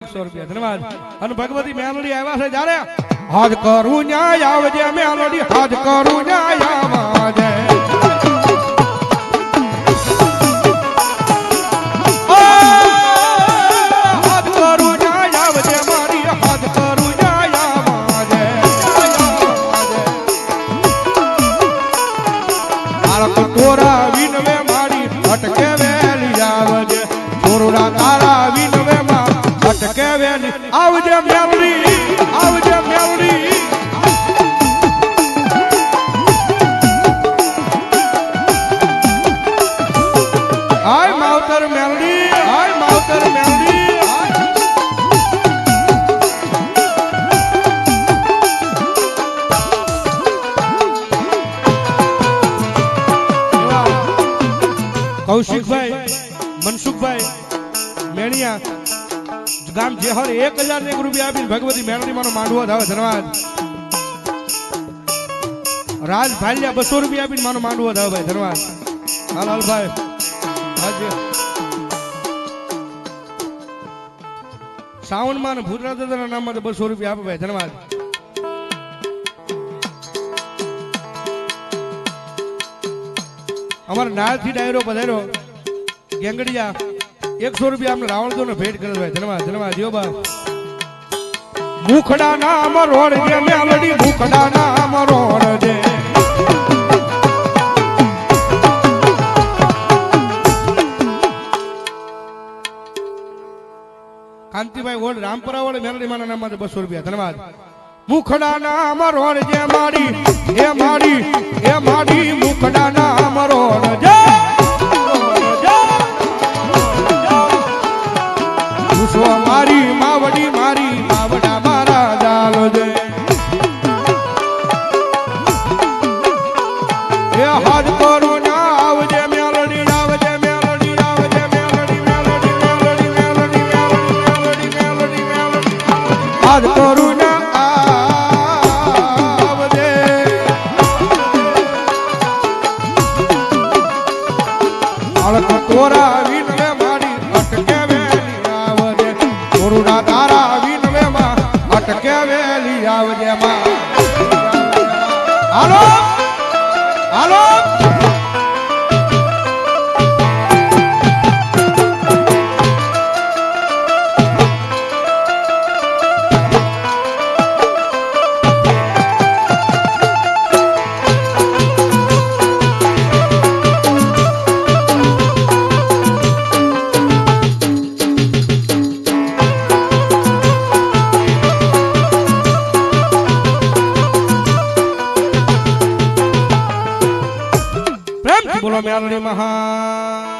100 રૂપિયા ધન્યવાદ અને ભગવતી મેલડી આવ્યા છે જ્યારે હાજ કરું ન્યાય આવજે મેલડી હાજ કરું ન્યાય આવજે તોરા વિનવે મારી અટકે વેલી આવજે તોરા તારા વિનવે માં અટકે વેલી આવજે મેલડી આવજે મેલડી હાય માવતર મેલડી હાય માવતર મેલડી કૌશિકભાઈ મનસુખભાઈ મેણિયા ગામ જેહર 1001 રૂપિયા આપીને ભગવતી મેલડી માનો માંડવો થાવે ધન્યવાદ રાજ ભાલિયા 200 રૂપિયા આપીને માનો માંડવો થાવે ભાઈ ધન્યવાદ હાલ હાલ ભાઈ હાજી સાવન માં ભૂતરા દાદાના નામમાં 200 રૂપિયા આપે ભાઈ ધન્યવાદ અમારા નાળથી ડાયરો પધાર્યો ગેંગડિયા 100 રૂપિયા અમને રાવણદો ને ભેટ કરે ભાઈ ધન્યવાદ ધન્યવાદ જો બા મુખડા નામ રોડ જે મેલડી મુખડા નામ રોડ જે કાંતિભાઈ ઓડ રામપરા વડે મેલડી માના નામ માં 200 રૂપિયા ધન્યવાદ મુખડા નામ રોડ જે માડી એ માડી મુખડા નામ રોડ જે પૂછો મારી માવડી મારી માવડા મારા જાલ જે એ હાજ કરો ના આવજે મેલડી આવજે મેલડી આવજે મેલડી મેલડી મેલડી મેલડી મેલડી મેલડી મેલડી હાજ કરો ના તોરા વિનવે મારી અટકે વેલી આવજે તોરા તારા વિનવે માં અટકે વેલી આવજે માં હાલો હાલો બોલો મેલડી મહા